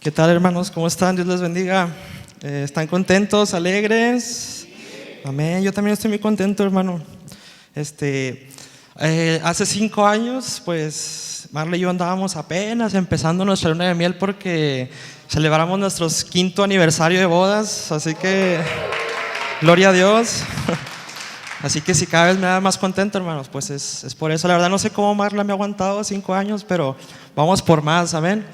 ¿Qué tal, hermanos? ¿Cómo están? Dios les bendiga. ¿Están contentos, alegres? Amén. Yo también estoy muy contento, hermano. Hace 5 años, pues Marla y yo andábamos apenas empezando nuestra luna de miel porque celebramos nuestro 5º aniversario de bodas. Así que, gloria a Dios. Así que si cada vez me da más contento, hermanos, pues es por eso. La verdad no sé cómo Marla me ha aguantado 5 años, pero vamos por más. Amén.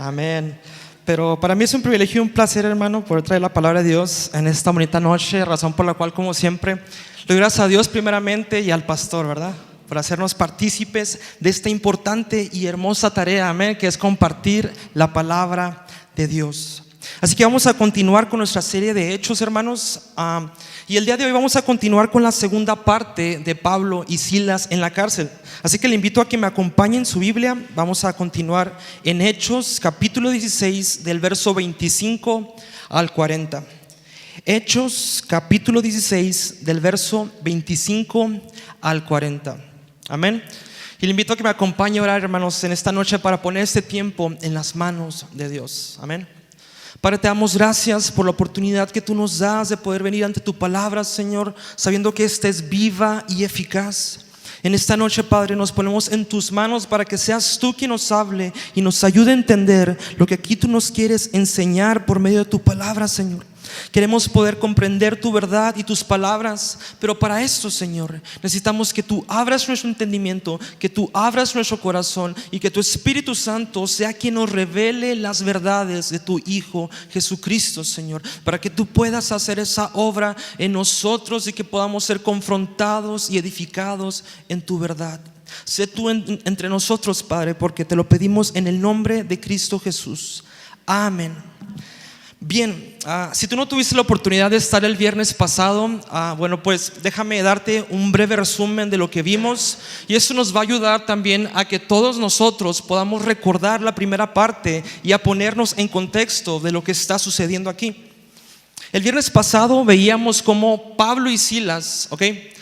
Amén. Pero para mí es un privilegio y un placer, hermano, poder traer la palabra de Dios en esta bonita noche, razón por la cual, como siempre, le doy gracias a Dios primeramente y al pastor, ¿verdad? Por hacernos partícipes de esta importante y hermosa tarea, amén, que es compartir la palabra de Dios. Así que vamos a continuar con nuestra serie de hechos, hermanos, y el día de hoy vamos a continuar con la segunda parte de Pablo y Silas en la cárcel. Así que le invito a que me acompañe en su Biblia. Vamos a continuar en Hechos capítulo 16 del verso 25 al 40. Hechos capítulo 16 del verso 25 al 40. Amén. Y le invito a que me acompañe a orar, hermanos, en esta noche para poner este tiempo en las manos de Dios. Amén. Padre, te damos gracias por la oportunidad que tú nos das de poder venir ante tu palabra, Señor, sabiendo que esta es viva y eficaz. En esta noche, Padre, nos ponemos en tus manos para que seas tú quien nos hable y nos ayude a entender lo que aquí tú nos quieres enseñar por medio de tu palabra, Señor. Queremos poder comprender tu verdad y tus palabras, pero para esto, Señor, necesitamos que tú abras nuestro entendimiento, que tú abras nuestro corazón y que tu Espíritu Santo sea quien nos revele las verdades de tu Hijo Jesucristo, Señor, para que tú puedas hacer esa obra en nosotros y que podamos ser confrontados y edificados en tu verdad. Sé tú entre nosotros, Padre, porque te lo pedimos en el nombre de Cristo Jesús. Amén. Bien, si tú no tuviste la oportunidad de estar el viernes pasado, bueno, pues déjame darte un breve resumen de lo que vimos, y eso nos va a ayudar también a que todos nosotros podamos recordar la primera parte y a ponernos en contexto de lo que está sucediendo aquí. El viernes pasado veíamos cómo Pablo y Silas,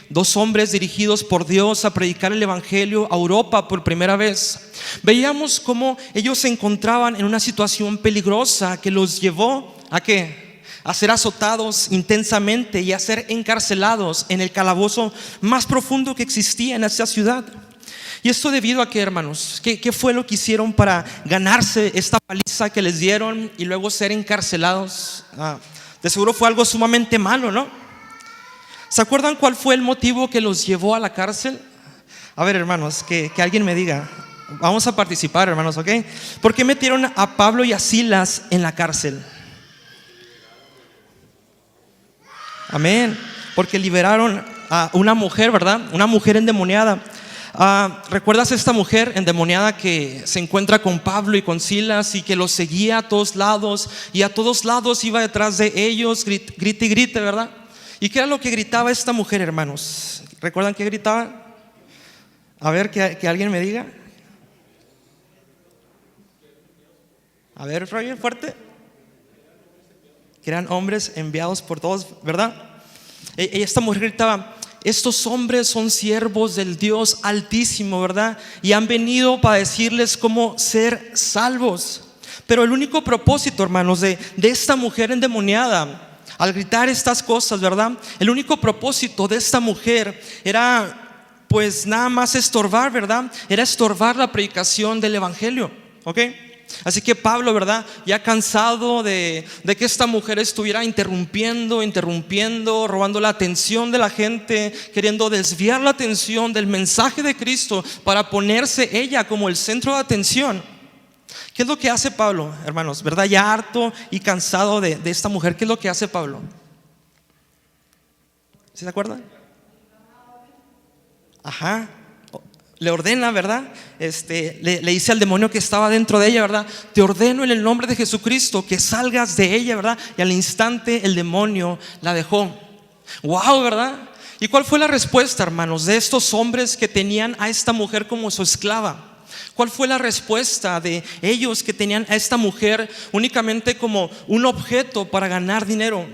dos hombres dirigidos por Dios a predicar el evangelio a Europa por primera vez. Veíamos cómo ellos se encontraban en una situación peligrosa que los llevó ¿a qué? A ser azotados intensamente y a ser encarcelados en el calabozo más profundo que existía en esa ciudad. Y esto debido a que, hermanos, ¿qué fue lo que hicieron para ganarse esta paliza que les dieron y luego ser encarcelados? De seguro fue algo sumamente malo, ¿no? ¿Se acuerdan cuál fue el motivo que los llevó a la cárcel? A ver, hermanos, que alguien me diga. Vamos a participar, hermanos, ¿ok? ¿Por qué metieron a Pablo y a Silas en la cárcel? Amén. Porque liberaron a una mujer, ¿verdad? Una mujer endemoniada. ¿Recuerdas esta mujer endemoniada que se encuentra con Pablo y con Silas y que los seguía a todos lados y a todos lados iba detrás de ellos, grite y grite, ¿verdad? ¿Y qué era lo que gritaba esta mujer, hermanos? ¿Recuerdan qué gritaba? A ver, que alguien me diga. A ver, Roger, fuerte. Que eran hombres enviados por todos, ¿verdad? Esta mujer gritaba: estos hombres son siervos del Dios Altísimo, ¿verdad? Y han venido para decirles cómo ser salvos. Pero el único propósito, hermanos, de esta mujer endemoniada al gritar estas cosas, ¿verdad? El único propósito de esta mujer era pues nada más estorbar, ¿verdad? Era estorbar la predicación del evangelio, ¿ok? Así que Pablo, ¿verdad? Ya cansado de que esta mujer estuviera interrumpiendo, robando la atención de la gente, queriendo desviar la atención del mensaje de Cristo para ponerse ella como el centro de atención. ¿Qué es lo que hace Pablo, hermanos? ¿Verdad? Ya harto y cansado de esta mujer, ¿qué es lo que hace Pablo? ¿Sí se acuerdan? Ajá. Le ordena, ¿verdad? Le dice al demonio que estaba dentro de ella, ¿verdad? Te ordeno en el nombre de Jesucristo que salgas de ella, ¿verdad? Y al instante el demonio la dejó. Wow, ¿verdad? ¿Y cuál fue la respuesta, hermanos, de estos hombres que tenían a esta mujer como su esclava? ¿Cuál fue la respuesta de ellos que tenían a esta mujer únicamente como un objeto para ganar dinero?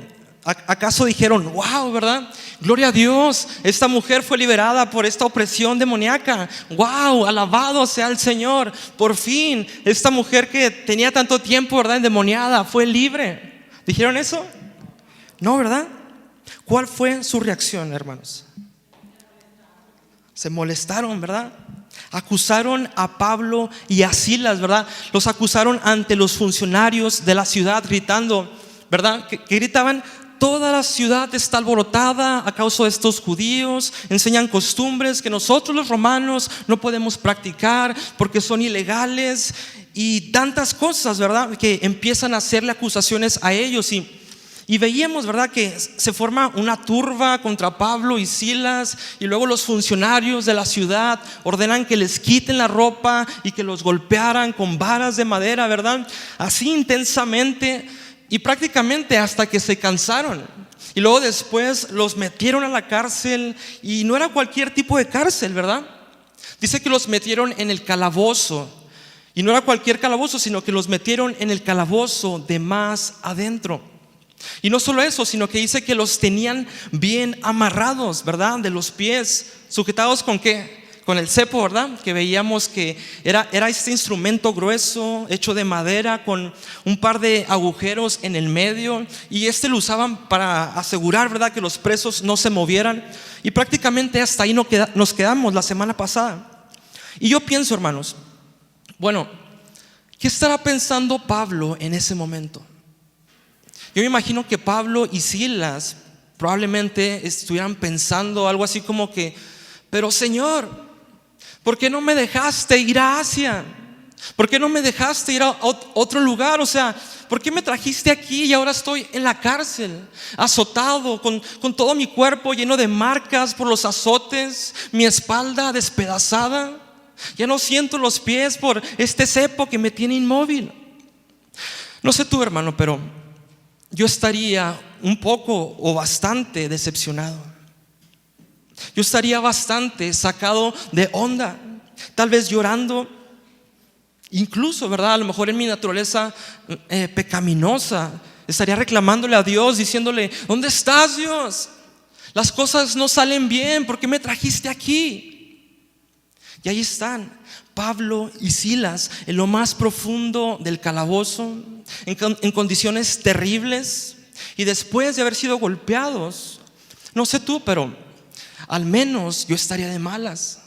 ¿Acaso dijeron, wow, verdad? Gloria a Dios, esta mujer fue liberada por esta opresión demoníaca. Wow, alabado sea el Señor. Por fin, esta mujer que tenía tanto tiempo, ¿verdad?, endemoniada, fue libre. ¿Dijeron eso? No, ¿verdad? ¿Cuál fue su reacción, hermanos? Se molestaron, ¿verdad? Acusaron a Pablo y a Silas, ¿verdad? Los acusaron ante los funcionarios de la ciudad gritando, ¿verdad? Que gritaban: toda la ciudad está alborotada a causa de estos judíos, enseñan costumbres que nosotros los romanos no podemos practicar porque son ilegales, y tantas cosas, ¿verdad?, que empiezan a hacerle acusaciones a ellos. Y veíamos, ¿verdad?, que se forma una turba contra Pablo y Silas, y luego los funcionarios de la ciudad ordenan que les quiten la ropa y que los golpearan con varas de madera, ¿verdad?, así intensamente y prácticamente hasta que se cansaron. Y luego después los metieron a la cárcel, y no era cualquier tipo de cárcel, ¿verdad? Dice que los metieron en el calabozo, y no era cualquier calabozo, sino que los metieron en el calabozo de más adentro. Y no solo eso, sino que dice que los tenían bien amarrados, ¿verdad?, de los pies, sujetados ¿con qué? Con el cepo, ¿verdad? Que veíamos que era este instrumento grueso, hecho de madera, con un par de agujeros en el medio, y lo usaban para asegurar, ¿verdad?, que los presos no se movieran. Y prácticamente hasta ahí nos quedamos la semana pasada. Y yo pienso, hermanos, bueno, ¿qué estará pensando Pablo en ese momento? Yo me imagino que Pablo y Silas probablemente estuvieran pensando algo así como que: pero Señor, ¿por qué no me dejaste ir a Asia? ¿Por qué no me dejaste ir a otro lugar? O sea, ¿por qué me trajiste aquí y ahora estoy en la cárcel, azotado, con todo mi cuerpo lleno de marcas por los azotes, mi espalda despedazada? Ya no siento los pies por este cepo que me tiene inmóvil. No sé tú, hermano, pero yo estaría un poco o bastante decepcionado. Yo estaría bastante sacado de onda, tal vez llorando, incluso, ¿verdad?, a lo mejor en mi naturaleza pecaminosa, estaría reclamándole a Dios, diciéndole: ¿dónde estás, Dios? Las cosas no salen bien, ¿por qué me trajiste aquí? Y ahí están Pablo y Silas en lo más profundo del calabozo, en condiciones terribles, y después de haber sido golpeados. No sé tú, pero al menos yo estaría de malas,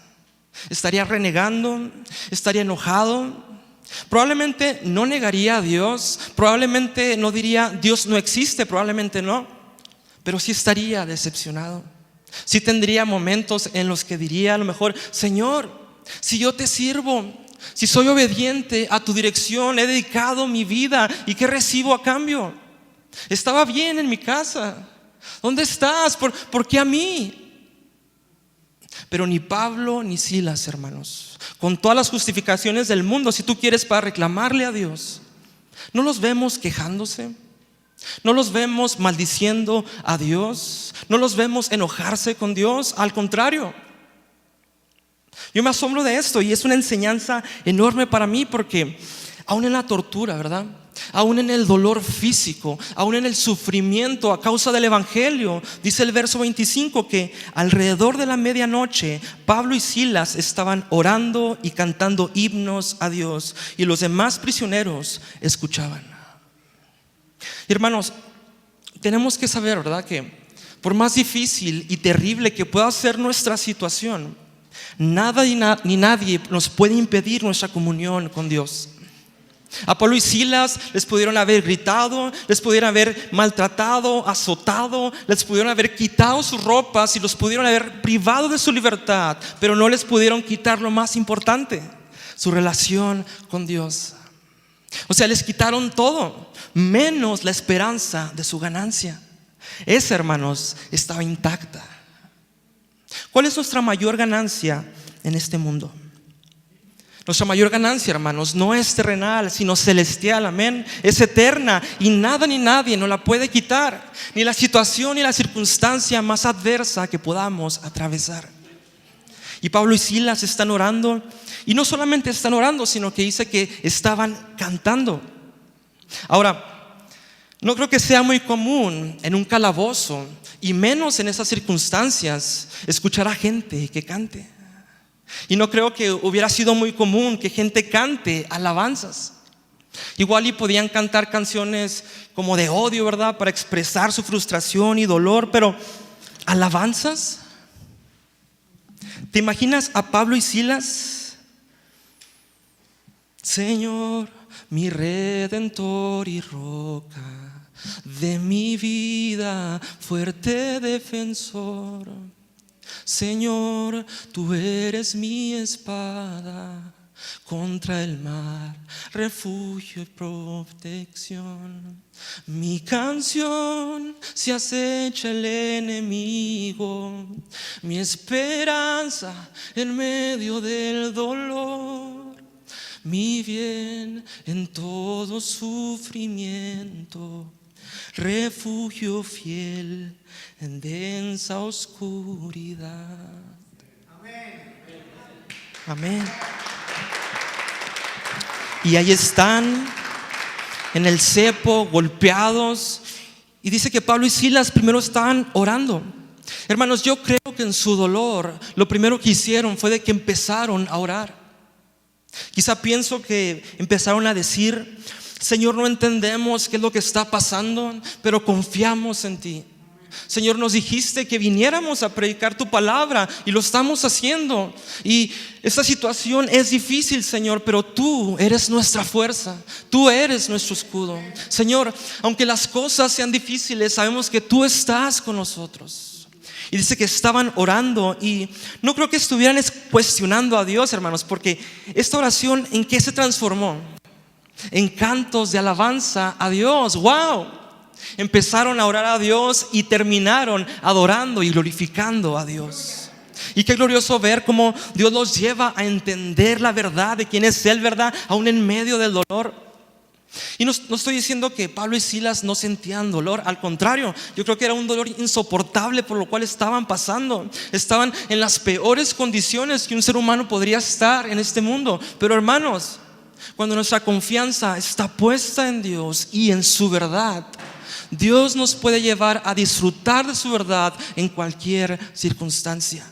estaría renegando, estaría enojado. Probablemente no negaría a Dios, probablemente no diría Dios no existe, probablemente no, pero sí estaría decepcionado. Sí tendría momentos en los que diría a lo mejor: Señor, si yo te sirvo, si soy obediente a tu dirección, he dedicado mi vida, ¿y qué recibo a cambio? Estaba bien en mi casa, ¿dónde estás? ¿Por qué a mí? Pero ni Pablo ni Silas, hermanos, con todas las justificaciones del mundo, si tú quieres, para reclamarle a Dios, no los vemos quejándose, no los vemos maldiciendo a Dios, no los vemos enojarse con Dios. Al contrario, yo me asombro de esto, y es una enseñanza enorme para mí, porque aún en la tortura, ¿verdad?, aún en el dolor físico, aún en el sufrimiento a causa del evangelio, dice el verso 25 que alrededor de la medianoche Pablo y Silas estaban orando y cantando himnos a Dios, y los demás prisioneros escuchaban. Hermanos, tenemos que saber, ¿verdad?, que por más difícil y terrible que pueda ser nuestra situación, nada ni nadie nos puede impedir nuestra comunión con Dios. A Pablo y Silas les pudieron haber gritado, les pudieron haber maltratado, azotado, les pudieron haber quitado sus ropas y los pudieron haber privado de su libertad, pero no les pudieron quitar lo más importante: su relación con Dios. O sea, les quitaron todo, menos la esperanza de su ganancia. Esa, hermanos, estaba intacta. ¿Cuál es nuestra mayor ganancia en este mundo? Nuestra mayor ganancia, hermanos, no es terrenal, sino celestial, amén. Es eterna, y nada ni nadie nos la puede quitar, ni la situación ni la circunstancia más adversa que podamos atravesar. Y Pablo y Silas están orando, y no solamente están orando, sino que dice que estaban cantando. Ahora, No creo que sea muy común en un calabozo, y menos en esas circunstancias, escuchar a gente que cante. Y no creo que hubiera sido muy común que gente cante alabanzas. Igual y podían cantar canciones como de odio, ¿verdad? Para expresar su frustración y dolor, pero alabanzas. ¿Te imaginas a Pablo y Silas? Señor, mi redentor y roca de mi vida, fuerte defensor. Señor, tú eres mi espada contra el mar, refugio y protección. Mi canción si acecha el enemigo, mi esperanza en medio del dolor, mi bien en todo sufrimiento, refugio fiel en densa oscuridad. Amén. Y ahí están en el cepo, golpeados. Y dice que Pablo y Silas primero estaban orando. Hermanos, yo creo que en su dolor lo primero que hicieron fue de que empezaron a orar. Quizá pienso que empezaron a decir: Señor, no entendemos qué es lo que está pasando, pero confiamos en ti. Señor, nos dijiste que viniéramos a predicar tu palabra y lo estamos haciendo. Y esta situación es difícil, Señor, pero tú eres nuestra fuerza, tú eres nuestro escudo. Señor, aunque las cosas sean difíciles, sabemos que tú estás con nosotros. Y dice que estaban orando, y no creo que estuvieran cuestionando a Dios, hermanos, porque esta oración, ¿en qué se transformó? En cantos de alabanza a Dios. ¡Wow! Empezaron a orar a Dios y terminaron adorando y glorificando a Dios. Y qué glorioso ver cómo Dios los lleva a entender la verdad de quién es Él, ¿verdad? Aún en medio del dolor. Y no estoy diciendo que Pablo y Silas no sentían dolor. Al contrario, yo creo que era un dolor insoportable por lo cual estaban pasando. Estaban en las peores condiciones que un ser humano podría estar en este mundo. Pero hermanos, cuando nuestra confianza está puesta en Dios y en su verdad, Dios nos puede llevar a disfrutar de su verdad en cualquier circunstancia.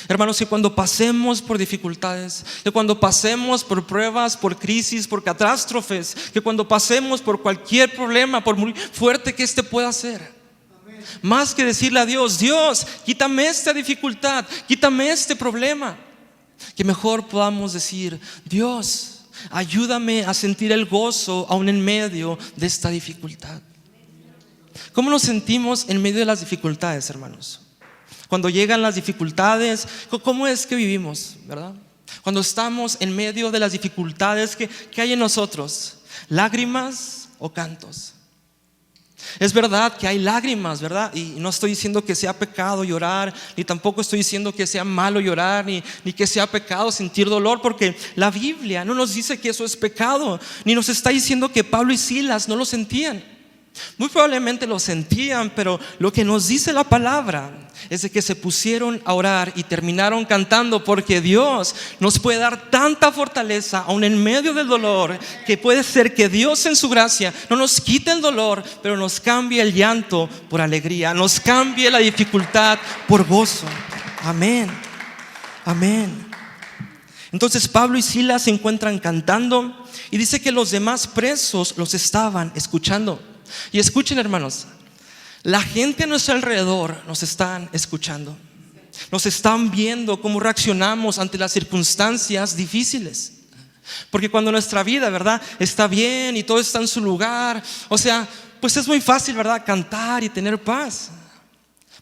Hermanos, que cuando pasemos por dificultades, que cuando pasemos por pruebas, por crisis, por catástrofes, que cuando pasemos por cualquier problema, por muy fuerte que este pueda ser, más que decirle a Dios: Dios, quítame esta dificultad, quítame este problema, que mejor podamos decir: Dios, ayúdame a sentir el gozo aún en medio de esta dificultad. ¿Cómo nos sentimos en medio de las dificultades, hermanos? Cuando llegan las dificultades, ¿cómo es que vivimos, verdad? Cuando estamos en medio de las dificultades, ¿qué hay en nosotros? ¿Lágrimas o cantos? Es verdad que hay lágrimas, ¿verdad? Y no estoy diciendo que sea pecado llorar, ni tampoco estoy diciendo que sea malo llorar, ni que sea pecado sentir dolor, porque la Biblia no nos dice que eso es pecado, ni nos está diciendo que Pablo y Silas no lo sentían. Muy probablemente lo sentían, pero lo que nos dice la palabra es de que se pusieron a orar y terminaron cantando, porque Dios nos puede dar tanta fortaleza aún en medio del dolor, que puede ser que Dios en su gracia no nos quite el dolor, pero nos cambie el llanto por alegría, nos cambie la dificultad por gozo. Amén, amén. Entonces Pablo y Silas se encuentran cantando, y dice que los demás presos los estaban escuchando. Y escuchen, hermanos, la gente a nuestro alrededor nos están escuchando, nos están viendo cómo reaccionamos ante las circunstancias difíciles. Porque cuando nuestra vida, ¿verdad?, está bien y todo está en su lugar, o sea, pues es muy fácil, ¿verdad?, cantar y tener paz.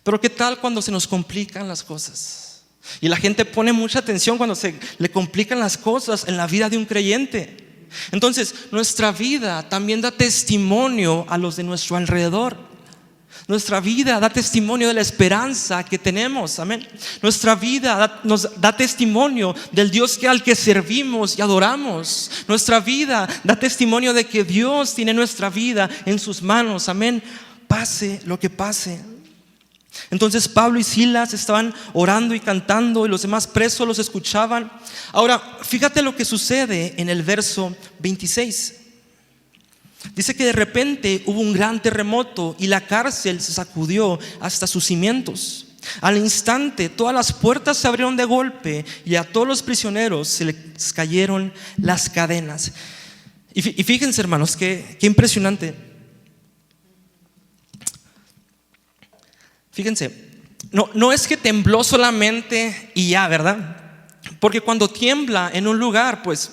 Pero ¿qué tal cuando se nos complican las cosas? Y la gente pone mucha atención cuando se le complican las cosas en la vida de un creyente. Entonces nuestra vida también da testimonio a los de nuestro alrededor. Nuestra vida da testimonio de la esperanza que tenemos, amén. Nuestra vida nos da testimonio del Dios al que servimos y adoramos. Nuestra vida da testimonio de que Dios tiene nuestra vida en sus manos, amén, pase lo que pase. Entonces Pablo y Silas estaban orando y cantando, y los demás presos los escuchaban. Ahora, fíjate lo que sucede en el verso 26. Dice que de repente hubo un gran terremoto y la cárcel se sacudió hasta sus cimientos. Al instante todas las puertas se abrieron de golpe y a todos los prisioneros se les cayeron las cadenas. Y fíjense, hermanos, qué impresionante. Fíjense, no es que tembló solamente y ya, ¿verdad? Porque cuando tiembla en un lugar, pues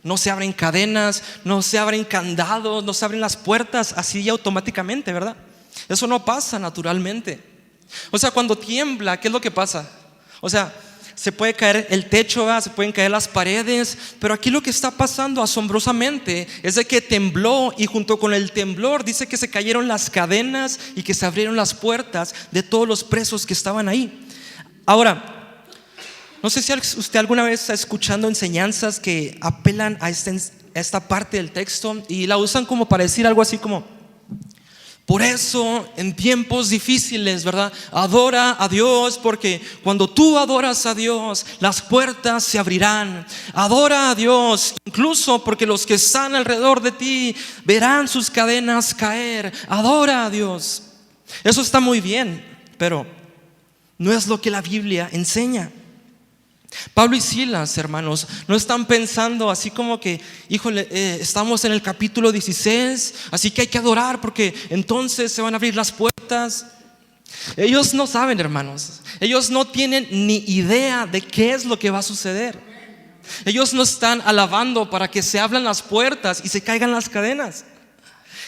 no se abren cadenas, no se abren candados, no se abren las puertas así automáticamente, ¿verdad? Eso no pasa naturalmente. O sea, cuando tiembla, ¿qué es lo que pasa? O sea, se puede caer el techo, ¿verdad? Se pueden caer las paredes, pero aquí lo que está pasando asombrosamente es de que tembló, y junto con el temblor dice que se cayeron las cadenas y que se abrieron las puertas de todos los presos que estaban ahí. Ahora, no sé si usted alguna vez está escuchando enseñanzas que apelan a esta parte del texto y la usan como para decir algo así como: por eso en tiempos difíciles, ¿verdad?, adora a Dios, porque cuando tú adoras a Dios, las puertas se abrirán. Adora a Dios, incluso porque los que están alrededor de ti verán sus cadenas caer. Adora a Dios. Eso está muy bien, pero no es lo que la Biblia enseña. Pablo y Silas, hermanos, no están pensando así como que, híjole, estamos en el capítulo 16, así que hay que adorar porque entonces se van a abrir las puertas. Ellos no saben, hermanos. Ellos no tienen ni idea de qué es lo que va a suceder. Ellos no están alabando para que se abran las puertas y se caigan las cadenas.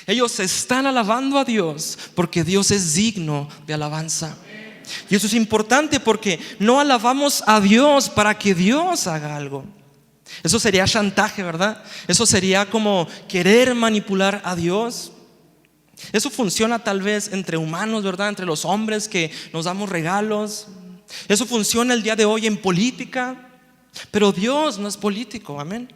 Ellos están alabando a Dios porque Dios es digno de alabanza. Y eso es importante porque no alabamos a Dios para que Dios haga algo. Eso sería chantaje, ¿verdad? Eso sería como querer manipular a Dios. Eso funciona tal vez entre humanos, ¿verdad? Entre los hombres que nos damos regalos. Eso funciona el día de hoy en política. Pero Dios no es político, amén.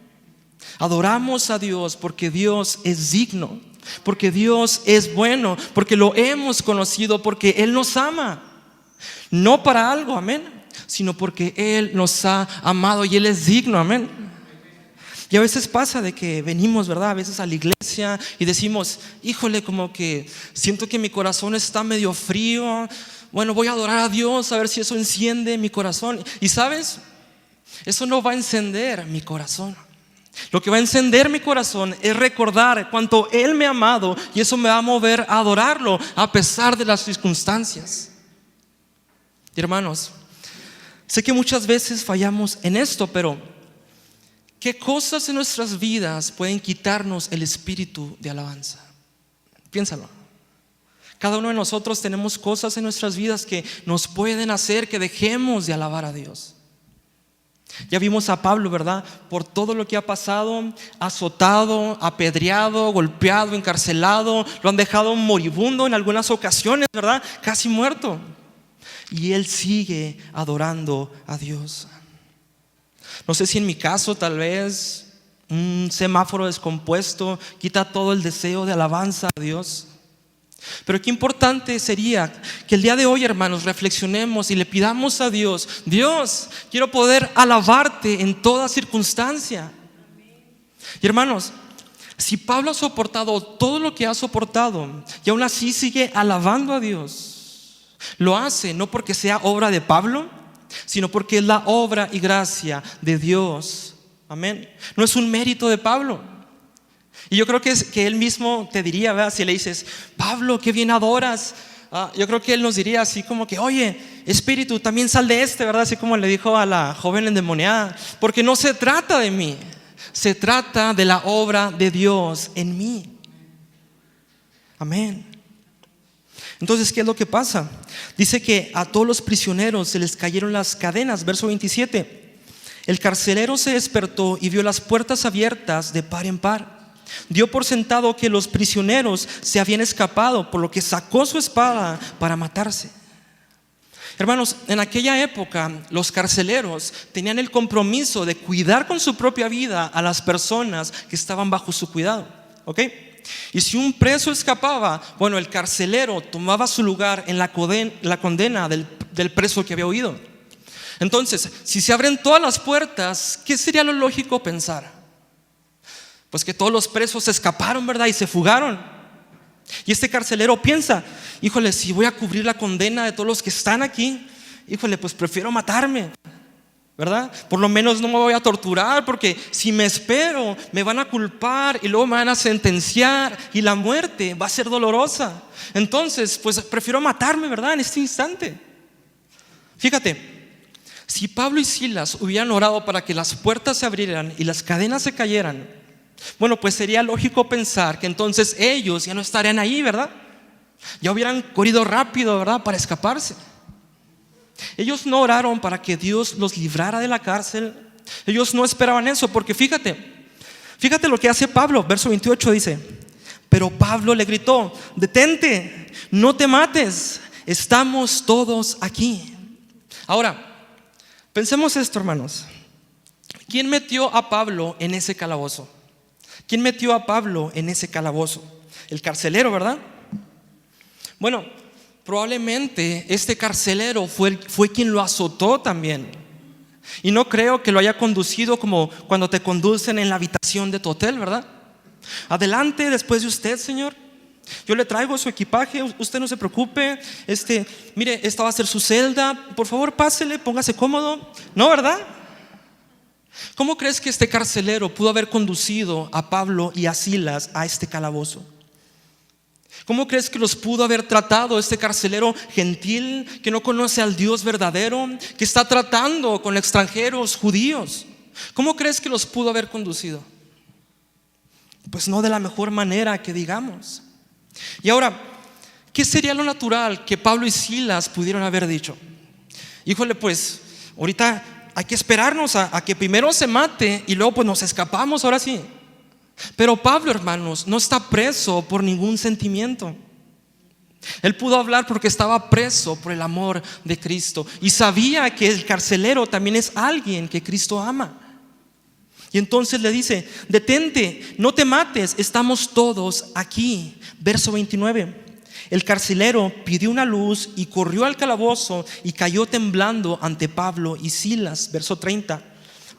Adoramos a Dios porque Dios es digno, porque Dios es bueno, porque lo hemos conocido, porque Él nos ama. No para algo, amén, sino porque Él nos ha amado y Él es digno, amén. Y a veces pasa de que venimos, ¿verdad?, a veces a la iglesia y decimos: híjole, como que siento que mi corazón está medio frío. Bueno, voy a adorar a Dios a ver si eso enciende mi corazón. Y ¿sabes? Eso no va a encender mi corazón. Lo que va a encender mi corazón es recordar cuánto Él me ha amado, y eso me va a mover a adorarlo a pesar de las circunstancias. Y hermanos, sé que muchas veces fallamos en esto, pero ¿qué cosas en nuestras vidas pueden quitarnos el espíritu de alabanza? Piénsalo. Cada uno de nosotros tenemos cosas en nuestras vidas que nos pueden hacer que dejemos de alabar a Dios. Ya vimos a Pablo, ¿verdad? Por todo lo que ha pasado, azotado, apedreado, golpeado, encarcelado, lo han dejado moribundo en algunas ocasiones, ¿verdad? Casi muerto. Y él sigue adorando a Dios. No sé si en mi caso tal vez un semáforo descompuesto quita todo el deseo de alabanza a Dios. Pero qué importante sería que el día de hoy, hermanos, reflexionemos y le pidamos a Dios: Dios, quiero poder alabarte en toda circunstancia. Y hermanos, si Pablo ha soportado todo lo que ha soportado y aún así sigue alabando a Dios, lo hace no porque sea obra de Pablo, sino porque es la obra y gracia de Dios. Amén. No es un mérito de Pablo. Y yo creo que él mismo te diría, ¿verdad? Si le dices: Pablo, qué bien adoras, yo creo que él nos diría así como que: oye, espíritu, también sal de ¿verdad? Así como le dijo a la joven endemoniada, porque no se trata de mí, se trata de la obra de Dios en mí. Amén. Entonces, ¿qué es lo que pasa? Dice que a todos los prisioneros se les cayeron las cadenas. Verso 27. El carcelero se despertó y vio las puertas abiertas de par en par. Dio por sentado que los prisioneros se habían escapado, por lo que sacó su espada para matarse. Hermanos, en aquella época los carceleros tenían el compromiso de cuidar con su propia vida a las personas que estaban bajo su cuidado, ¿ok? Y si un preso escapaba, bueno, el carcelero tomaba su lugar en la condena del preso que había huido. Entonces, si se abren todas las puertas, ¿qué sería lo lógico pensar? Pues que todos los presos se escaparon, ¿verdad? Y se fugaron. Y este carcelero piensa, híjole, si voy a cubrir la condena de todos los que están aquí, híjole, pues prefiero matarme, ¿verdad? Por lo menos no me voy a torturar, porque si me espero me van a culpar y luego me van a sentenciar y la muerte va a ser dolorosa. Entonces pues prefiero matarme, ¿verdad? En este instante. Fíjate, si Pablo y Silas hubieran orado para que las puertas se abrieran y las cadenas se cayeran, bueno, pues sería lógico pensar que entonces ellos ya no estarían ahí, ¿verdad? Ya hubieran corrido rápido, ¿verdad? Para escaparse. Ellos no oraron para que Dios los librara de la cárcel. Ellos no esperaban eso, porque fíjate lo que hace Pablo. Verso 28 dice: pero Pablo le gritó: detente, no te mates, estamos todos aquí. Ahora, pensemos esto, hermanos. ¿Quién metió a Pablo en ese calabozo? ¿Quién metió a Pablo en ese calabozo? El carcelero, ¿verdad? Bueno, probablemente este carcelero fue quien lo azotó también. Y no creo que lo haya conducido como cuando te conducen en la habitación de tu hotel, ¿verdad? Adelante, después de usted, señor. Yo le traigo su equipaje, usted no se preocupe. Mire, esta va a ser su celda. Por favor, pásele, póngase cómodo. No, ¿verdad? ¿Cómo crees que este carcelero pudo haber conducido a Pablo y a Silas a este calabozo? ¿Cómo crees que los pudo haber tratado este carcelero gentil que no conoce al Dios verdadero, que está tratando con extranjeros judíos? ¿Cómo crees que los pudo haber conducido? Pues no de la mejor manera que digamos. Y ahora, ¿qué sería lo natural que Pablo y Silas pudieron haber dicho? Híjole, pues ahorita hay que esperarnos a que primero se mate y luego pues nos escapamos, ahora sí. Pero Pablo, hermanos, no está preso por ningún sentimiento. Él pudo hablar porque estaba preso por el amor de Cristo y sabía que el carcelero también es alguien que Cristo ama. Y entonces le dice: detente, no te mates, estamos todos aquí. Verso 29. El carcelero pidió una luz y corrió al calabozo y cayó temblando ante Pablo y Silas. Verso 30.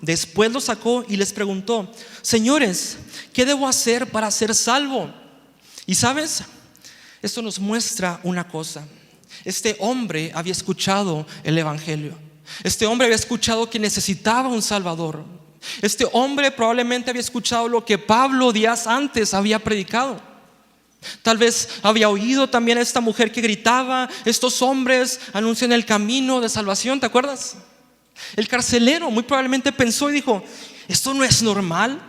Después los sacó y les preguntó: señores, ¿qué debo hacer para ser salvo? Y sabes, esto nos muestra una cosa. Este hombre había escuchado el evangelio. Este hombre había escuchado que necesitaba un salvador. Este hombre probablemente había escuchado lo que Pablo días antes había predicado. Tal vez había oído también a esta mujer que gritaba: estos hombres anuncian el camino de salvación, ¿te acuerdas? El carcelero muy probablemente pensó y dijo: esto no es normal.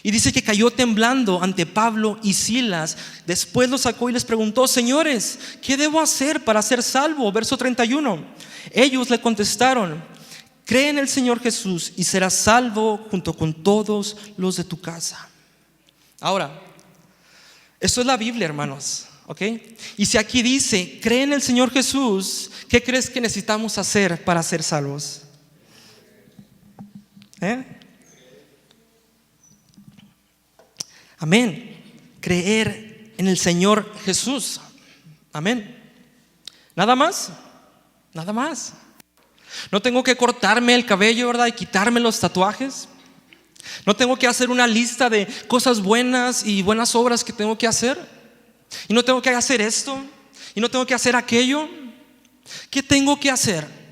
Y dice que cayó temblando ante Pablo y Silas. Después los sacó y les preguntó: señores, ¿qué debo hacer para ser salvo? Verso 31. Ellos le contestaron: cree en el Señor Jesús y serás salvo junto con todos los de tu casa. Ahora, esto es la Biblia, hermanos, ¿ok? Y si aquí dice cree en el Señor Jesús, ¿qué crees que necesitamos hacer para ser salvos? Amén. Creer en el Señor Jesús. Amén. Nada más. Nada más. No tengo que cortarme el cabello, ¿verdad? Y quitarme los tatuajes. No tengo que hacer una lista de cosas buenas y buenas obras que tengo que hacer. Y no tengo que hacer esto. Y no tengo que hacer aquello. ¿Qué tengo que hacer?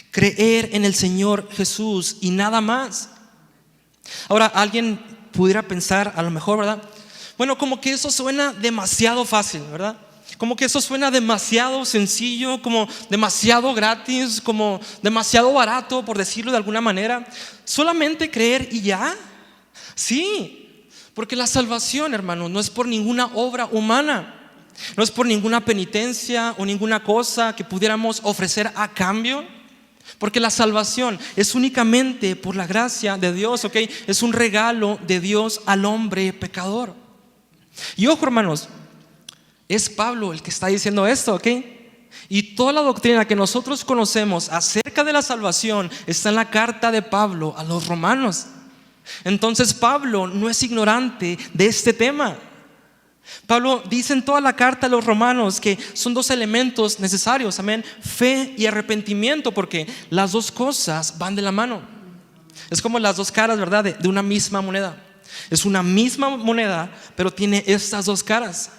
Creer en el Señor Jesús y nada más. Ahora, alguien pudiera pensar, a lo mejor, ¿verdad? Bueno, como que eso suena demasiado fácil, ¿verdad? Como que eso suena demasiado sencillo, como demasiado gratis, como demasiado barato, por decirlo de alguna manera. ¿Solamente creer y ya? Sí, porque la salvación, hermano, no es por ninguna obra humana. No es por ninguna penitencia o ninguna cosa que pudiéramos ofrecer a cambio. Porque la salvación es únicamente por la gracia de Dios, ¿ok? Es un regalo de Dios al hombre pecador. Y ojo, hermanos, es Pablo el que está diciendo esto, ¿ok? Y toda la doctrina que nosotros conocemos acerca de la salvación está en la carta de Pablo a los romanos. Entonces Pablo no es ignorante de este tema. Pablo dice en toda la carta a los romanos que son dos elementos necesarios, amén: fe y arrepentimiento, porque las dos cosas van de la mano. Es como las dos caras, ¿verdad? De una misma moneda. Es una misma moneda, pero tiene estas dos caras.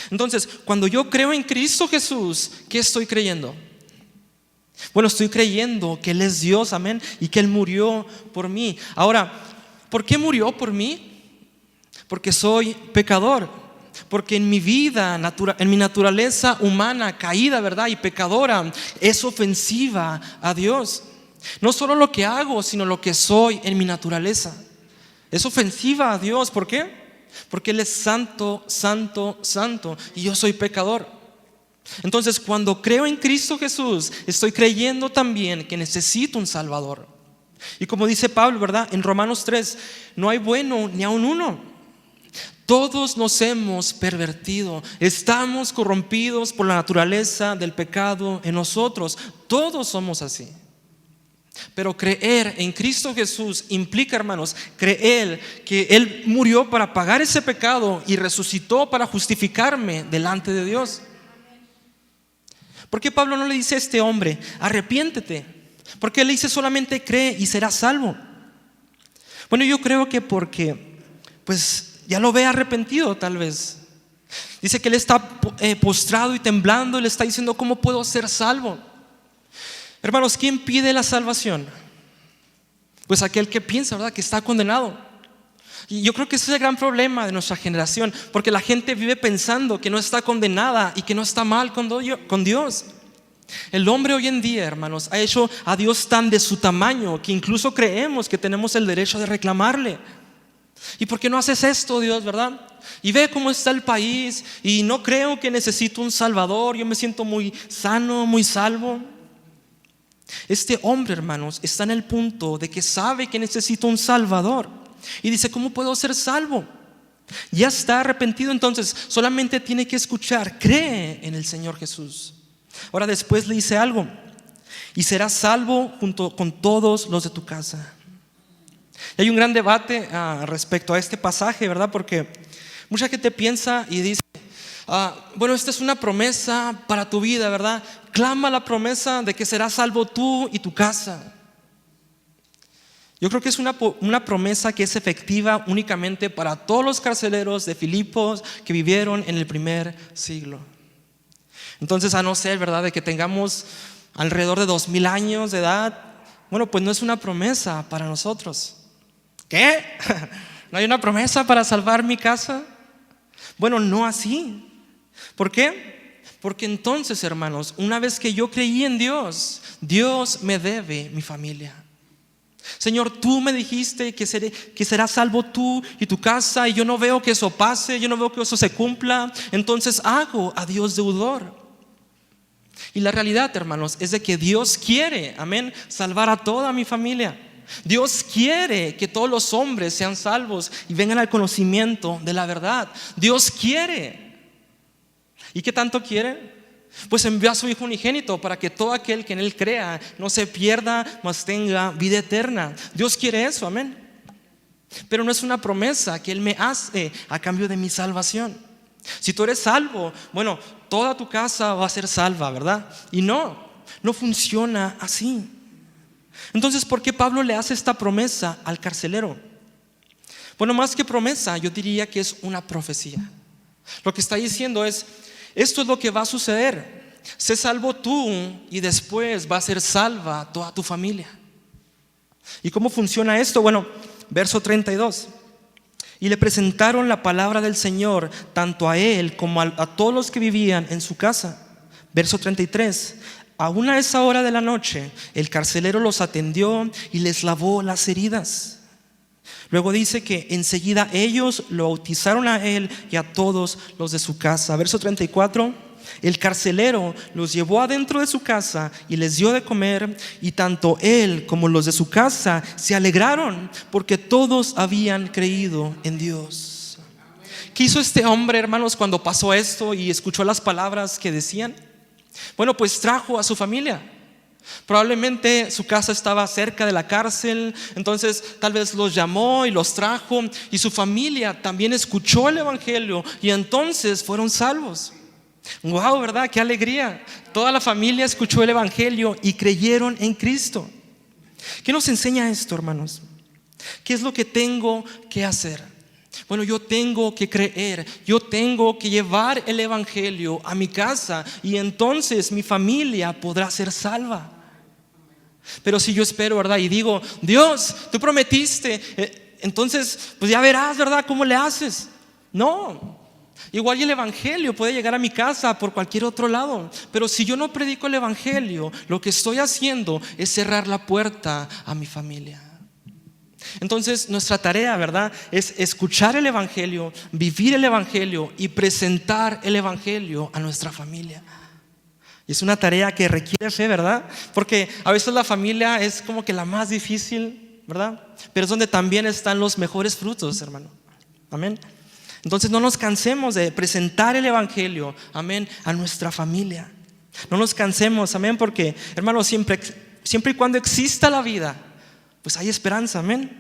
Entonces, cuando yo creo en Cristo Jesús, ¿qué estoy creyendo? Bueno, estoy creyendo que Él es Dios, amén, y que Él murió por mí. Ahora, ¿por qué murió por mí? Porque soy pecador. Porque en mi vida, en mi naturaleza humana, caída, ¿verdad? Y pecadora, es ofensiva a Dios. No solo lo que hago, sino lo que soy en mi naturaleza. Es ofensiva a Dios. ¿Por qué? Porque Él es santo, santo, santo, y yo soy pecador. Entonces, cuando creo en Cristo Jesús, estoy creyendo también que necesito un Salvador. Y como dice Pablo, ¿verdad? En Romanos 3, no hay bueno ni aun uno. Todos nos hemos pervertido, estamos corrompidos por la naturaleza del pecado en nosotros. Todos somos así. Pero creer en Cristo Jesús implica, hermanos, creer que Él murió para pagar ese pecado y resucitó para justificarme delante de Dios. ¿Por qué Pablo no le dice a este hombre, arrepiéntete? ¿Por qué le dice solamente cree y serás salvo? Bueno, yo creo que porque pues ya lo ve arrepentido tal vez. Dice que él está postrado y temblando y le está diciendo, ¿cómo puedo ser salvo? Hermanos, ¿quién pide la salvación? Pues aquel que piensa, ¿verdad?, que está condenado. Y yo creo que ese es el gran problema de nuestra generación, porque la gente vive pensando que no está condenada y que no está mal con Dios. El hombre hoy en día, hermanos, ha hecho a Dios tan de su tamaño que incluso creemos que tenemos el derecho de reclamarle. ¿Y por qué no haces esto, Dios, verdad? Y ve cómo está el país y no creo que necesito un Salvador, yo me siento muy sano, muy salvo. Este hombre, hermanos, está en el punto de que sabe que necesita un Salvador y dice, ¿cómo puedo ser salvo? Ya está arrepentido, entonces solamente tiene que escuchar, cree en el Señor Jesús. Ahora después le dice algo, y serás salvo junto con todos los de tu casa. Y hay un gran debate respecto a este pasaje, ¿verdad? Porque mucha gente piensa y dice, bueno, esta es una promesa para tu vida, ¿verdad? Clama la promesa de que serás salvo tú y tu casa. Yo creo que es una promesa que es efectiva únicamente para todos los carceleros de Filipos que vivieron en el primer siglo. Entonces, a no ser, ¿verdad?, de que tengamos alrededor de 2000 años de edad, bueno, pues no es una promesa para nosotros. ¿Qué? ¿No hay una promesa para salvar mi casa? Bueno, no así. ¿Por qué? Porque entonces, hermanos, una vez que yo creí en Dios, Dios me debe mi familia. Señor, tú me dijiste que serás salvo tú y tu casa, y yo no veo que eso pase, yo no veo que eso se cumpla, entonces hago a Dios deudor. Y la realidad, hermanos, es de que Dios quiere, amén, salvar a toda mi familia. Dios quiere que todos los hombres sean salvos y vengan al conocimiento de la verdad. Dios quiere. ¿Y qué tanto quiere? Pues envió a su Hijo unigénito para que todo aquel que en Él crea no se pierda, mas tenga vida eterna. Dios quiere eso, amén. Pero no es una promesa que Él me hace a cambio de mi salvación. Si tú eres salvo, bueno, toda tu casa va a ser salva, ¿verdad? Y no funciona así. Entonces, ¿por qué Pablo le hace esta promesa al carcelero? Bueno, más que promesa, yo diría que es una profecía. Lo que está diciendo es, esto es lo que va a suceder. Sé salvo tú y después va a ser salva toda tu familia. ¿Y cómo funciona esto? Bueno, verso 32. Y le presentaron la palabra del Señor tanto a él como a todos los que vivían en su casa. Verso 33. Aún a esa hora de la noche, el carcelero los atendió y les lavó las heridas. Luego dice que enseguida ellos lo bautizaron a él y a todos los de su casa. Verso 34, el carcelero los llevó adentro de su casa y les dio de comer, y tanto él como los de su casa se alegraron porque todos habían creído en Dios. ¿Qué hizo este hombre, hermanos, cuando pasó esto y escuchó las palabras que decían? Bueno, pues trajo a su familia. Probablemente su casa estaba cerca de la cárcel, entonces tal vez los llamó y los trajo, y su familia también escuchó el evangelio y entonces fueron salvos. Wow, ¿verdad? Qué alegría. Toda la familia escuchó el evangelio y creyeron en Cristo. ¿Qué nos enseña esto, hermanos? ¿Qué es lo que tengo que hacer? Bueno, yo tengo que creer, yo tengo que llevar el evangelio a mi casa y entonces mi familia podrá ser salva. Pero si yo espero, ¿verdad? Y digo, Dios, tú prometiste, entonces pues ya verás, ¿verdad? ¿Cómo le haces? No. Igual y el evangelio puede llegar a mi casa por cualquier otro lado, pero si yo no predico el evangelio, lo que estoy haciendo es cerrar la puerta a mi familia. Entonces nuestra tarea, ¿verdad?, es escuchar el evangelio, vivir el evangelio y presentar el evangelio a nuestra familia. Y es una tarea que requiere fe, ¿verdad? Porque a veces la familia es como que la más difícil, ¿verdad? Pero es donde también están los mejores frutos, hermano. Amén. Entonces no nos cansemos de presentar el evangelio, amén, a nuestra familia. No nos cansemos, amén, porque, hermano, siempre y cuando exista la vida, pues hay esperanza, amén.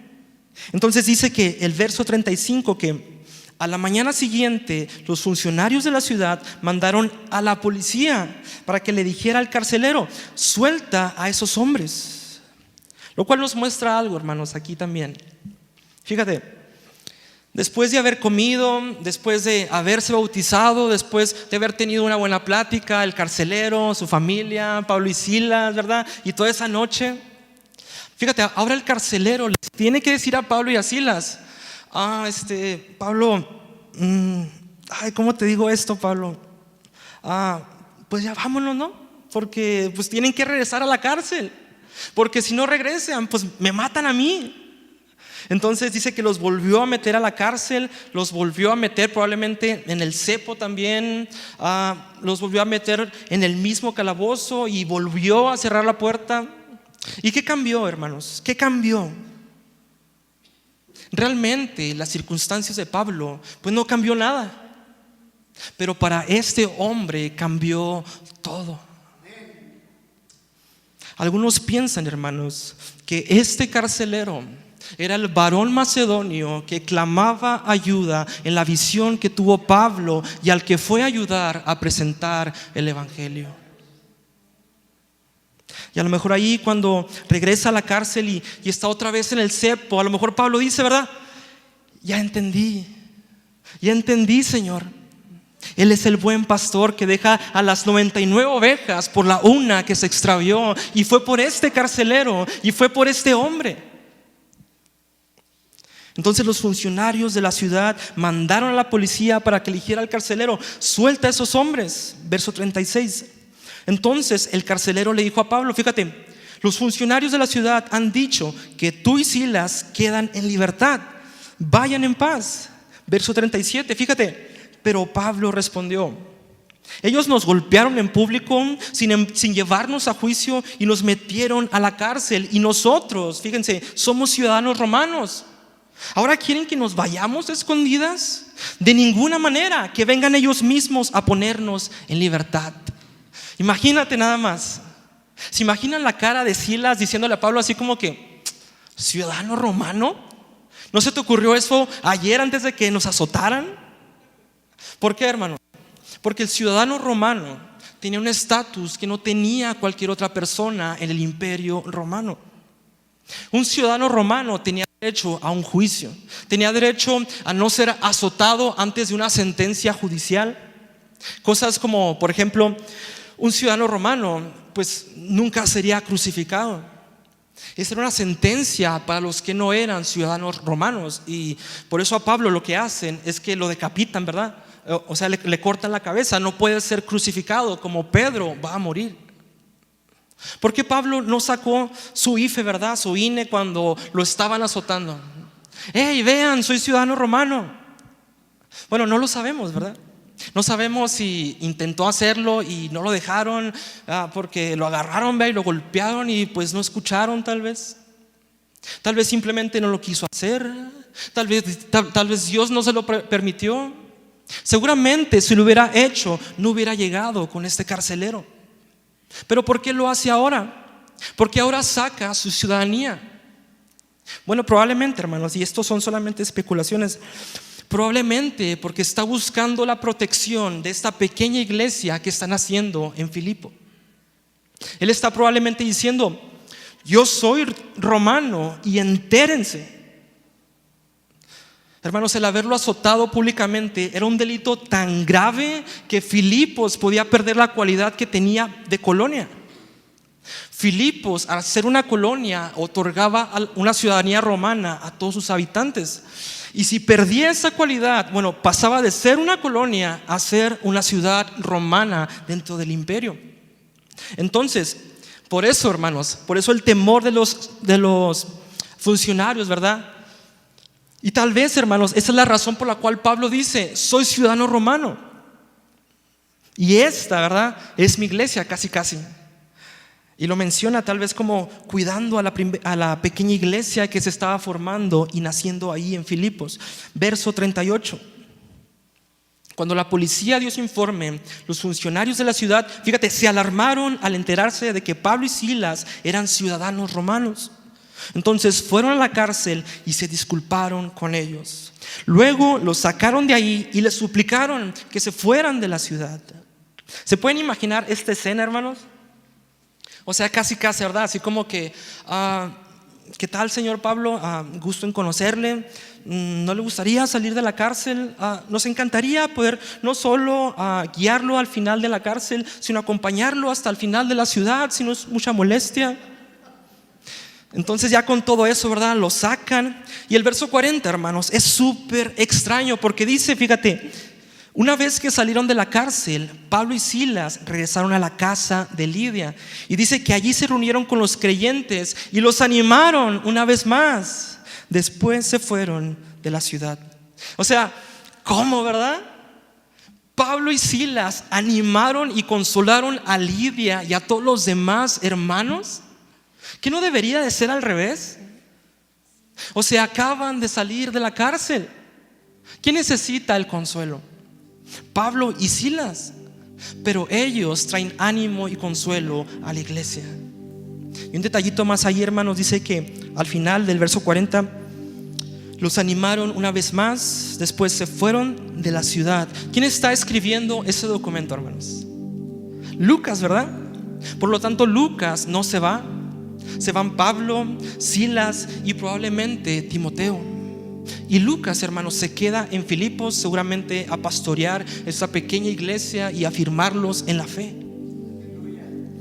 Entonces dice que el verso 35, que a la mañana siguiente los funcionarios de la ciudad mandaron a la policía para que le dijera al carcelero: suelta a esos hombres. Lo cual nos muestra algo, hermanos, aquí también. Fíjate, después de haber comido, después de haberse bautizado, después de haber tenido una buena plática, el carcelero, su familia, Pablo y Silas, ¿verdad? Y toda esa noche, fíjate, ahora el carcelero les tiene que decir a Pablo y a Silas: Pablo, ¿cómo te digo esto, Pablo? Pues ya vámonos, ¿no? Porque pues tienen que regresar a la cárcel, porque si no regresan, pues me matan a mí. Entonces dice que los volvió a meter a la cárcel, los volvió a meter probablemente en el cepo también, los volvió a meter en el mismo calabozo y volvió a cerrar la puerta. ¿Y qué cambió, hermanos? ¿Qué cambió? Realmente las circunstancias de Pablo pues no cambió nada, pero para este hombre cambió todo. Algunos piensan, hermanos, que este carcelero era el varón macedonio que clamaba ayuda en la visión que tuvo Pablo y al que fue a ayudar a presentar el evangelio. Y a lo mejor ahí, cuando regresa a la cárcel y está otra vez en el cepo, a lo mejor Pablo dice, ¿verdad? Ya entendí, Señor. Él es el buen pastor que deja a las 99 ovejas por la una que se extravió. Y fue por este carcelero y fue por este hombre. Entonces los funcionarios de la ciudad mandaron a la policía para que eligiera al carcelero: suelta a esos hombres. Verso 36. Entonces el carcelero le dijo a Pablo: fíjate, los funcionarios de la ciudad han dicho que tú y Silas quedan en libertad, vayan en paz. Verso 37, fíjate, pero Pablo respondió: ellos nos golpearon en público sin llevarnos a juicio y nos metieron a la cárcel, y nosotros, fíjense, somos ciudadanos romanos. ¿Ahora quieren que nos vayamos a escondidas? De ninguna manera, que vengan ellos mismos a ponernos en libertad. Imagínate nada más. ¿Se imaginan la cara de Silas diciéndole a Pablo así como que: ciudadano romano? ¿No se te ocurrió eso ayer antes de que nos azotaran? ¿Por qué, hermano? Porque el ciudadano romano tenía un estatus que no tenía cualquier otra persona en el imperio romano. Un ciudadano romano tenía derecho a un juicio, tenía derecho a no ser azotado antes de una sentencia judicial. Cosas como, por ejemplo, un ciudadano romano pues nunca sería crucificado. Esa era una sentencia para los que no eran ciudadanos romanos, y por eso a Pablo lo que hacen es que lo decapitan, ¿verdad? O sea, le cortan la cabeza. No puede ser crucificado como Pedro, va a morir. ¿Por qué Pablo no sacó su IFE, verdad? Su INE cuando lo estaban azotando. ¡Hey, vean, soy ciudadano romano! Bueno, no lo sabemos, ¿verdad? No sabemos si intentó hacerlo y no lo dejaron, porque lo agarraron, ¿ve? Y lo golpearon y pues no escucharon, tal vez. Tal vez simplemente no lo quiso hacer. Tal vez Dios no se lo permitió. Seguramente si lo hubiera hecho, no hubiera llegado con este carcelero. Pero ¿por qué lo hace ahora? Porque ahora saca su ciudadanía. Bueno, probablemente, hermanos, y estos son solamente especulaciones, probablemente porque está buscando la protección de esta pequeña iglesia que están haciendo en Filipo. Él está probablemente diciendo: yo soy romano y entérense. Hermanos, el haberlo azotado públicamente era un delito tan grave que Filipos podía perder la cualidad que tenía de colonia. Filipos, al ser una colonia, otorgaba una ciudadanía romana a todos sus habitantes. Y si perdía esa cualidad, pasaba de ser una colonia a ser una ciudad romana dentro del imperio. Entonces, por eso, hermanos, por eso el temor de los funcionarios, ¿verdad? Y tal vez, hermanos, esa es la razón por la cual Pablo dice: soy ciudadano romano. Y esta, ¿verdad?, es mi iglesia, casi. Y lo menciona tal vez como cuidando a la pequeña iglesia que se estaba formando y naciendo ahí en Filipos. Verso 38. Cuando la policía dio su informe, los funcionarios de la ciudad, fíjate, se alarmaron al enterarse de que Pablo y Silas eran ciudadanos romanos. Entonces fueron a la cárcel y se disculparon con ellos. Luego los sacaron de ahí y les suplicaron que se fueran de la ciudad. ¿Se pueden imaginar esta escena, hermanos? O sea, casi, ¿verdad? Así como que, ¿qué tal, señor Pablo? Gusto en conocerle. ¿No le gustaría salir de la cárcel? Nos encantaría poder no solo guiarlo al final de la cárcel, sino acompañarlo hasta el final de la ciudad, si no es mucha molestia. Entonces ya con todo eso, ¿verdad?, lo sacan. Y el verso 40, hermanos, es súper extraño porque dice, fíjate, una vez que salieron de la cárcel, Pablo y Silas regresaron a la casa de Lidia. Y dice que allí se reunieron con los creyentes y los animaron una vez más. Después se fueron de la ciudad. O sea, ¿cómo, verdad? Pablo y Silas animaron y consolaron a Lidia y a todos los demás hermanos. ¿Que no debería de ser al revés? O sea, acaban de salir de la cárcel. ¿Quién necesita el consuelo? Pablo y Silas. Pero ellos traen ánimo y consuelo a la iglesia. Y un detallito más ahí, hermanos, dice que al final del verso 40 los animaron una vez más. Después se fueron de la ciudad. ¿Quién está escribiendo ese documento, hermanos? Lucas, ¿verdad? Por lo tanto, Lucas no se va. Se van Pablo, Silas y probablemente Timoteo. Y Lucas, hermanos, se queda en Filipos, seguramente a pastorear esa pequeña iglesia y a afirmarlos en la fe.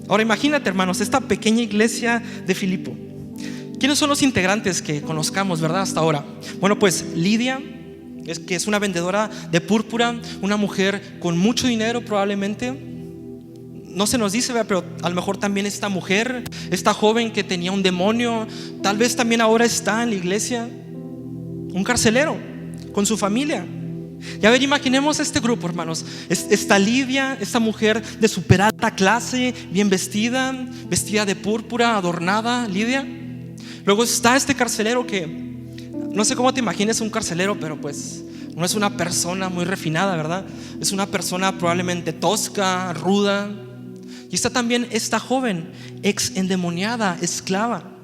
Ahora imagínate, hermanos, esta pequeña iglesia de Filipo. ¿Quiénes son los integrantes que conozcamos, verdad, hasta ahora? Bueno, pues Lidia, que es una vendedora de púrpura, una mujer con mucho dinero probablemente. No se nos dice, pero a lo mejor también esta mujer, esta joven que tenía un demonio, tal vez también ahora está en la iglesia. Un carcelero con su familia. Y a ver, imaginemos este grupo, hermanos. Está Lidia, esta mujer de super alta clase, bien vestida de púrpura, adornada, Lidia. Luego está este carcelero que, no sé cómo te imagines un carcelero, pero pues no es una persona muy refinada, ¿verdad? Es una persona probablemente tosca, ruda. Y está también esta joven, ex endemoniada, esclava.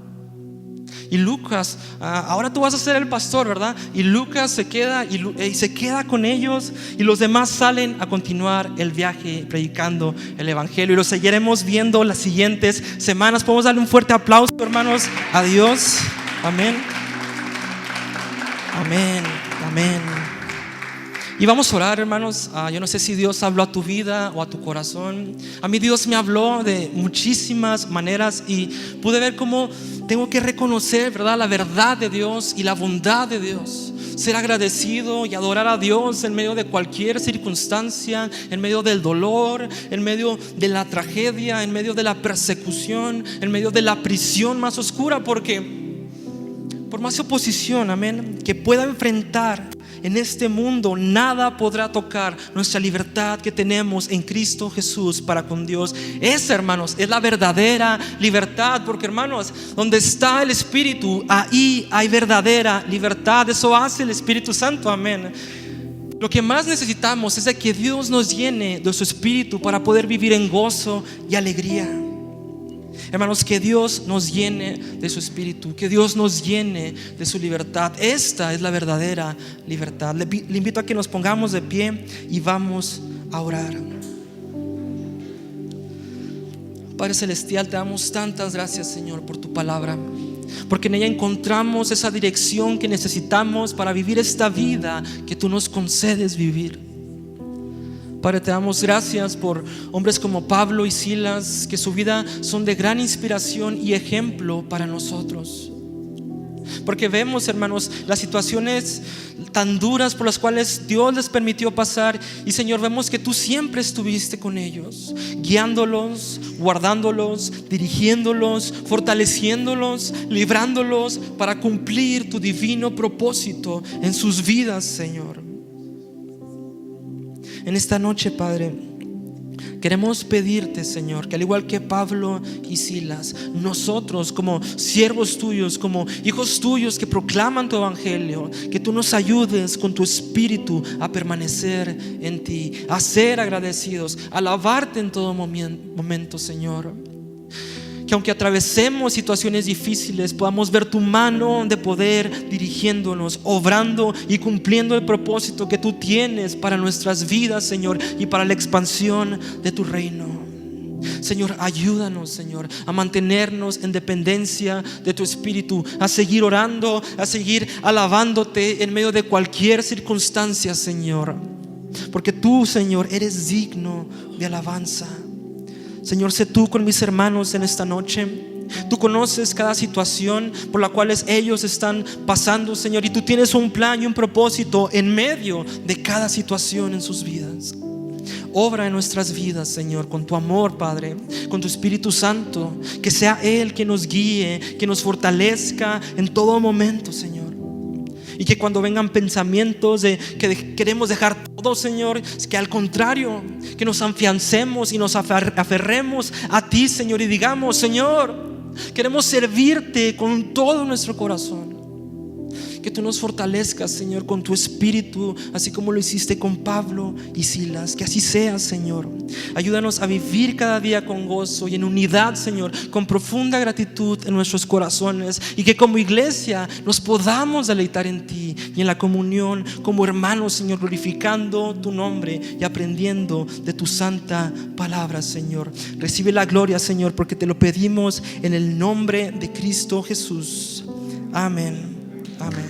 Y Lucas, ahora tú vas a ser el pastor, ¿verdad? Y Lucas se queda y se queda con ellos. Y los demás salen a continuar el viaje predicando el evangelio. Y lo seguiremos viendo las siguientes semanas. Podemos darle un fuerte aplauso, hermanos, a Dios. Amén. Amén. Amén. Y vamos a orar, hermanos. Yo no sé si Dios habló a tu vida o a tu corazón. A mí Dios me habló de muchísimas maneras y pude ver cómo tengo que reconocer, ¿verdad?, la verdad de Dios y la bondad de Dios. Ser agradecido y adorar a Dios en medio de cualquier circunstancia, en medio del dolor, en medio de la tragedia, en medio de la persecución, en medio de la prisión más oscura, porque por más oposición, amén, que pueda enfrentar en este mundo, nada podrá tocar nuestra libertad que tenemos en Cristo Jesús para con Dios. Esa, hermanos, es la verdadera libertad, porque, hermanos, donde está el Espíritu, ahí hay verdadera libertad. Eso hace el Espíritu Santo, amén. Lo que más necesitamos es de que Dios nos llene de su Espíritu para poder vivir en gozo y alegría. Hermanos, que Dios nos llene de su Espíritu, que Dios nos llene de su libertad. Esta es la verdadera libertad. Le invito a que nos pongamos de pie y vamos a orar. Padre Celestial, te damos tantas gracias, Señor, por tu palabra. porque en ella encontramos esa dirección que necesitamos para vivir esta vida que tú nos concedes vivir. Padre, te damos gracias por hombres como Pablo y Silas, que su vida son de gran inspiración y ejemplo para nosotros. Porque vemos, hermanos, las situaciones tan duras por las cuales Dios les permitió pasar. Y Señor, vemos que tú siempre estuviste con ellos, guiándolos, guardándolos, dirigiéndolos, fortaleciéndolos, librándolos para cumplir tu divino propósito en sus vidas, Señor. En esta noche, Padre, queremos pedirte, Señor, que al igual que Pablo y Silas, nosotros como siervos tuyos, como hijos tuyos que proclaman tu evangelio, que tú nos ayudes con tu espíritu a permanecer en ti, a ser agradecidos, a alabarte en todo momento, Señor. Que aunque atravesemos situaciones difíciles, podamos ver tu mano de poder dirigiéndonos, obrando y cumpliendo el propósito que tú tienes para nuestras vidas, Señor, y para la expansión de tu reino. Señor, ayúdanos, Señor, a mantenernos en dependencia de tu espíritu, a seguir orando, a seguir alabándote en medio de cualquier circunstancia, Señor, porque tú, Señor, eres digno de alabanza. Señor, sé tú con mis hermanos en esta noche. Tú conoces cada situación por la cual ellos están pasando, Señor, y tú tienes un plan y un propósito en medio de cada situación en sus vidas. Obra en nuestras vidas, Señor, con tu amor, Padre, con tu Espíritu Santo. Que sea Él quien nos guíe, que nos fortalezca en todo momento, Señor. Y que cuando vengan pensamientos de que queremos dejar todo, Señor, que al contrario, que nos afiancemos y nos aferremos a ti, Señor, y digamos: Señor, queremos servirte con todo nuestro corazón. Que tú nos fortalezcas, Señor, con tu espíritu, así como lo hiciste con Pablo y Silas. Que así sea, Señor. Ayúdanos a vivir cada día con gozo y en unidad, Señor, con profunda gratitud en nuestros corazones. Y que como iglesia nos podamos deleitar en ti y en la comunión como hermanos, Señor, glorificando tu nombre y aprendiendo de tu santa palabra, Señor. Recibe la gloria, Señor, porque te lo pedimos en el nombre de Cristo Jesús. Amén. Amén.